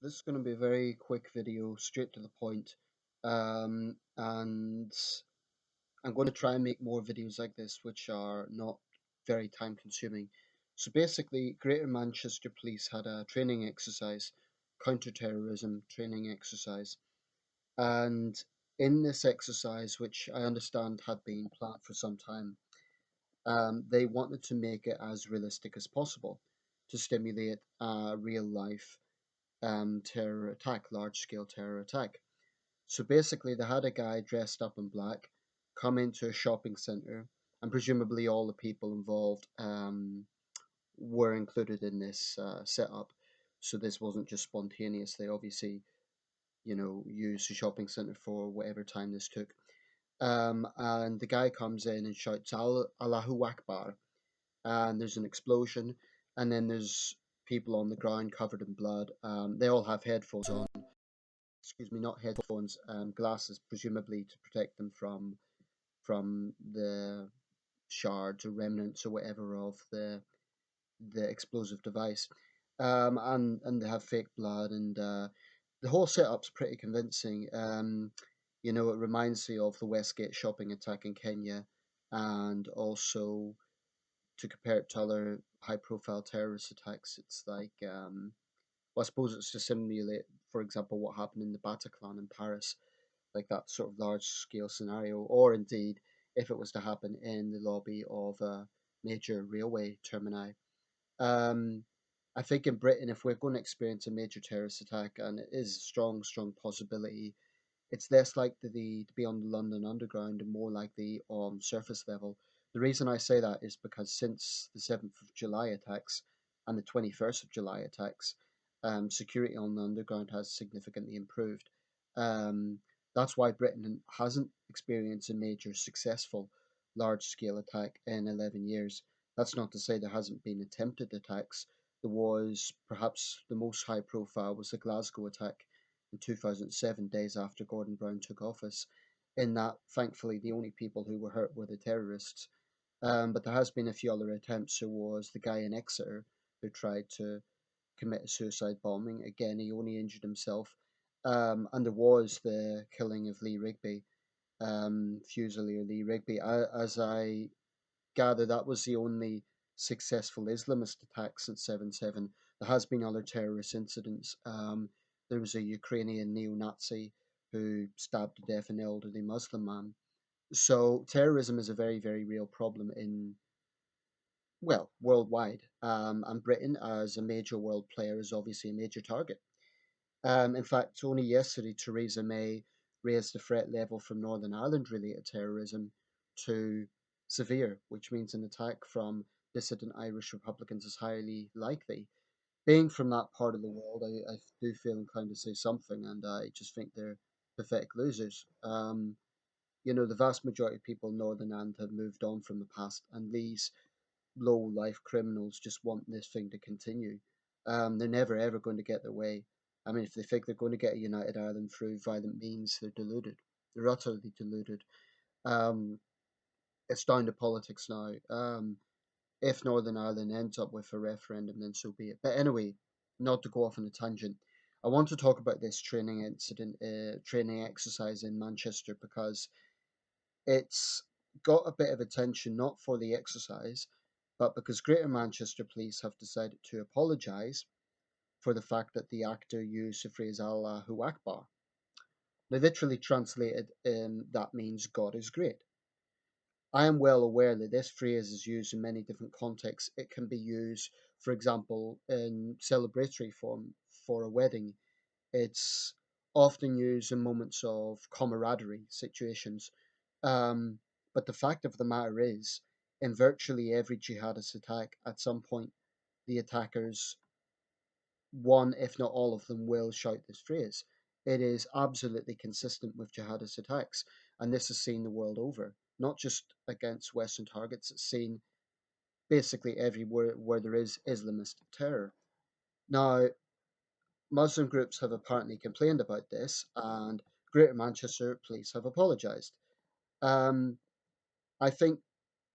This is going to be a very quick video, straight to the point. And I'm going to try and make more videos like this, which are not very time consuming. So basically, Greater Manchester Police had a training exercise, counter-terrorism training exercise. And in this exercise, which I understand had been planned for some time, they wanted to make it as realistic as possible to stimulate a real life terror attack, large scale terror attack. So basically, they had a guy dressed up in black come into a shopping center, and presumably all the people involved were included in this setup. So this wasn't just spontaneous. They obviously, used the shopping center for whatever time this took. And the guy comes in and shouts Allahu Akbar, and there's an explosion, and then there's people on the ground covered in blood. They all have headphones on, excuse me, not headphones, glasses, presumably to protect them from the shards or remnants or whatever of the explosive device. And they have fake blood, and the whole setup's pretty convincing. It reminds me of the Westgate shopping attack in Kenya, and also to compare it to other high-profile terrorist attacks, it's like well, I suppose it's to simulate, for example, what happened in the Bataclan in Paris, like that sort of large scale scenario, or indeed if it was to happen in the lobby of a major railway termini. Um, I think in Britain, if we're going to experience a major terrorist attack, and it is a strong, strong possibility, it's less likely to be on the London Underground and more likely on surface level. The reason I say that is because since the 7th of July attacks and the 21st of July attacks, security on the Underground has significantly improved. Um, that's why Britain hasn't experienced a major successful large scale attack in 11 years. That's not to say there hasn't been attempted attacks. There was perhaps the most high profile was the Glasgow attack in 2007, days after Gordon Brown took office. In that, thankfully, the only people who were hurt were the terrorists. But there has been a few other attempts. There was the guy in Exeter who tried to commit a suicide bombing. Again, he only injured himself. And there was the killing of Lee Rigby, Fusilier Lee Rigby. As I gather, that was the only successful Islamist attack since 7/7. There has been other terrorist incidents. There was a Ukrainian neo-Nazi who stabbed to death an elderly Muslim man. So terrorism is a very, very real problem in, well, worldwide. And Britain, as a major world player, is obviously a major target. In fact, only yesterday, Theresa May raised the threat level from Northern Ireland related terrorism to severe, which means an attack from dissident Irish Republicans is highly likely. Being from that part of the world, I do feel inclined to say something, and I just think they're pathetic losers. The vast majority of people in Northern Ireland have moved on from the past, and these low life criminals just want this thing to continue. They're never ever going to get their way. I mean, if they think they're going to get a united Ireland through violent means, they're deluded. They're utterly deluded. Um, it's down to politics now. If Northern Ireland ends up with a referendum, then so be it. But anyway, not to go off on a tangent, I want to talk about this training incident, training exercise in Manchester, because it's got a bit of attention not for the exercise, but because Greater Manchester Police have decided to apologise for the fact that the actor used the phrase Allahu Akbar. Now, literally translated, that means God is great. I am well aware that this phrase is used in many different contexts. It can be used, for example, in celebratory form for a wedding. It's often used in moments of camaraderie situations. Um, but the fact of the matter is, in virtually every jihadist attack, at some point, the attackers, one, if not all of them, will shout this phrase. It is absolutely consistent with jihadist attacks, and this is seen the world over, not just against Western targets, it's seen basically everywhere where there is Islamist terror. Now, Muslim groups have apparently complained about this, and Greater Manchester Police have apologised. Um, I think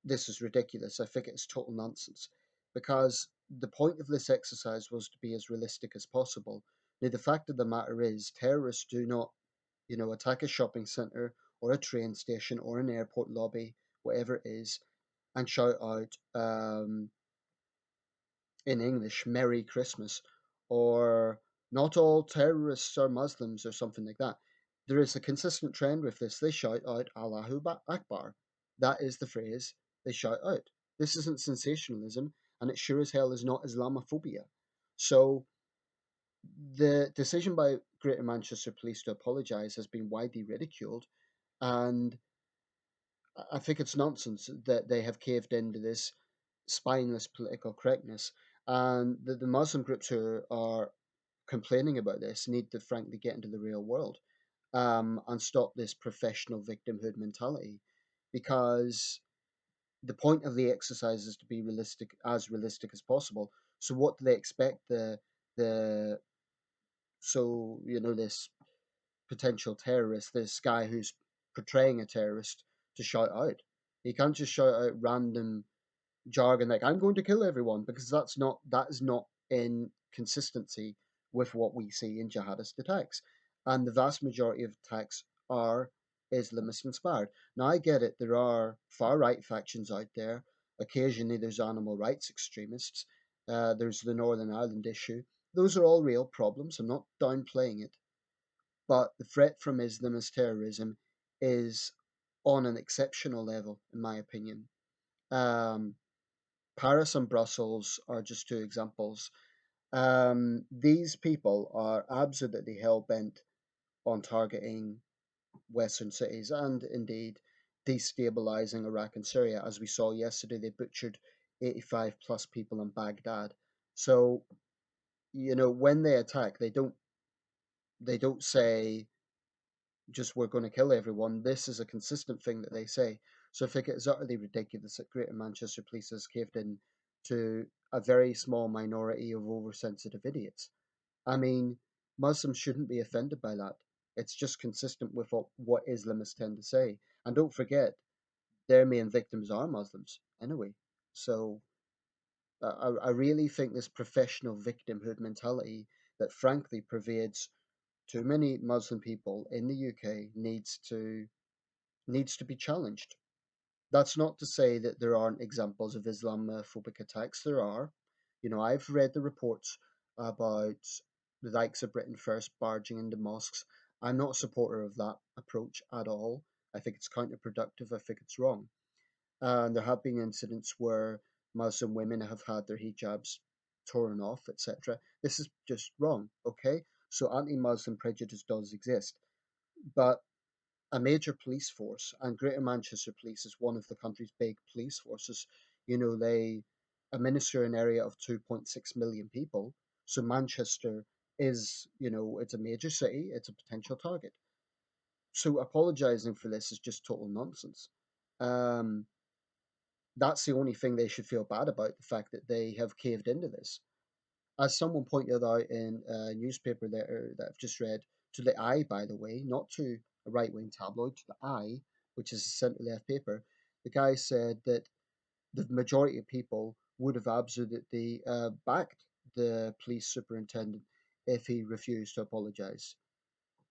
this is ridiculous. I think it's total nonsense because the point of this exercise was to be as realistic as possible. Now, the fact of the matter is, terrorists do not, attack a shopping centre or a train station or an airport lobby, whatever it is, and shout out in English, Merry Christmas, or not all terrorists are Muslims, or something like that. There is a consistent trend with this. They shout out Allahu Akbar. That is the phrase they shout out. This isn't sensationalism, and it sure as hell is not Islamophobia. So the decision by Greater Manchester Police to apologise has been widely ridiculed, and I think it's nonsense that they have caved into this spineless political correctness. And the Muslim groups who are complaining about this need to frankly get into the real world, and stop this professional victimhood mentality, because the point of the exercise is to be realistic as possible. So what do they expect the this potential terrorist, this guy who's portraying a terrorist, to shout out? He can't just shout out random jargon like "I'm going to kill everyone," because that is not in consistency with what we see in jihadist attacks, and the vast majority of attacks are Islamist inspired. Now I get it; there are far right factions out there. Occasionally, there's animal rights extremists. There's the Northern Ireland issue. Those are all real problems. I'm not downplaying it, but the threat from Islamist terrorism is on an exceptional level, in my opinion. Um, Paris and Brussels are just two examples. These people are absolutely hell bent on targeting Western cities and indeed destabilizing Iraq and Syria. As we saw yesterday, they butchered 85 plus people in Baghdad. So, when they attack, they don't say just we're going to kill everyone. This is a consistent thing that they say. So I think it is utterly ridiculous that Greater Manchester Police has caved in to a very small minority of oversensitive idiots. I mean, Muslims shouldn't be offended by that. It's just consistent with what Islamists tend to say. And don't forget, their main victims are Muslims anyway. So I really think this professional victimhood mentality that frankly pervades too many Muslim people in the UK needs to be challenged. That's not to say that there aren't examples of Islamophobic attacks. There are. I've read the reports about the likes of Britain First barging into mosques. I'm not a supporter of that approach at all. I think it's counterproductive. I think it's wrong. And there have been incidents where Muslim women have had their hijabs torn off, etc. This is just wrong, okay? So anti Muslim prejudice does exist. But a major police force, and Greater Manchester Police is one of the country's big police forces. They administer an area of 2.6 million people. So Manchester is, it's a major city, it's a potential target. So apologizing for this is just total nonsense. Um, that's the only thing they should feel bad about, the fact that they have caved into this. As someone pointed out in a newspaper letter that I've just read, to the Eye, by the way, not to a right wing tabloid, to the Eye, which is a centre left paper, the guy said that the majority of people would have absolutely backed the police superintendent if he refused to apologise.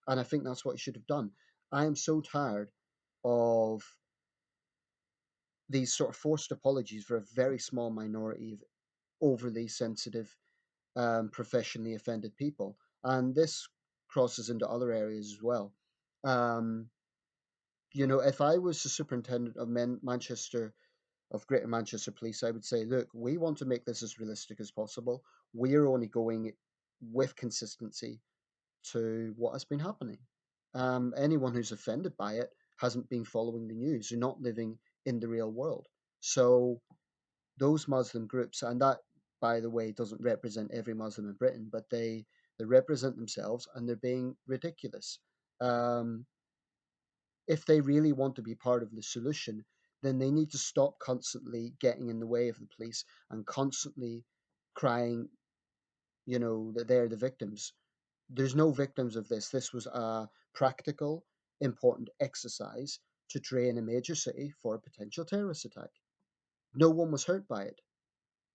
And I think that's what he should have done. I am so tired of these sort of forced apologies for a very small minority of overly sensitive, professionally offended people. And this crosses into other areas as well. Um, if I was the superintendent of Manchester, of Greater Manchester Police, I would say, look, we want to make this as realistic as possible. We are only going with consistency to what has been happening. Anyone who's offended by it hasn't been following the news. They're not living in the real world. So those Muslim groups, and that, by the way, doesn't represent every Muslim in Britain, but they represent themselves, and they're being ridiculous. Um, if they really want to be part of the solution, then they need to stop constantly getting in the way of the police and constantly crying, that they're the victims. There's no victims of this. This was a practical, important exercise to train a major city for a potential terrorist attack. No one was hurt by it.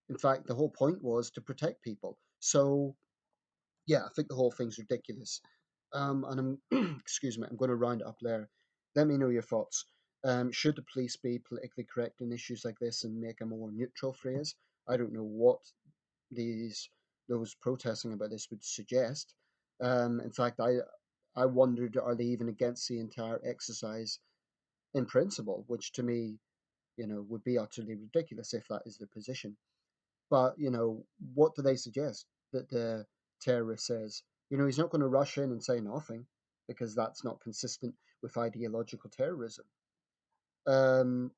In fact, the whole point was to protect people. So Yeah, I think the whole thing's ridiculous. And I'm, excuse me, I'm going to round it up there. Let me know your thoughts. Should the police be politically correct in issues like this and make a more neutral phrase? I don't know what these those protesting about this would suggest. In fact, I wondered, are they even against the entire exercise in principle, which to me, would be utterly ridiculous if that is their position. But, what do they suggest that the terrorist says? He's not going to rush in and say nothing because that's not consistent with ideological terrorism. Um,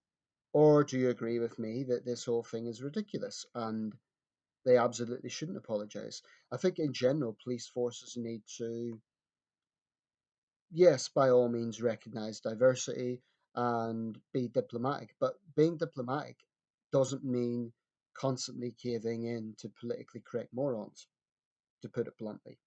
or do you agree with me that this whole thing is ridiculous and they absolutely shouldn't apologize? I think in general, police forces need to, yes, by all means, recognize diversity and be diplomatic, but being diplomatic doesn't mean constantly caving in to politically correct morons, to put it bluntly.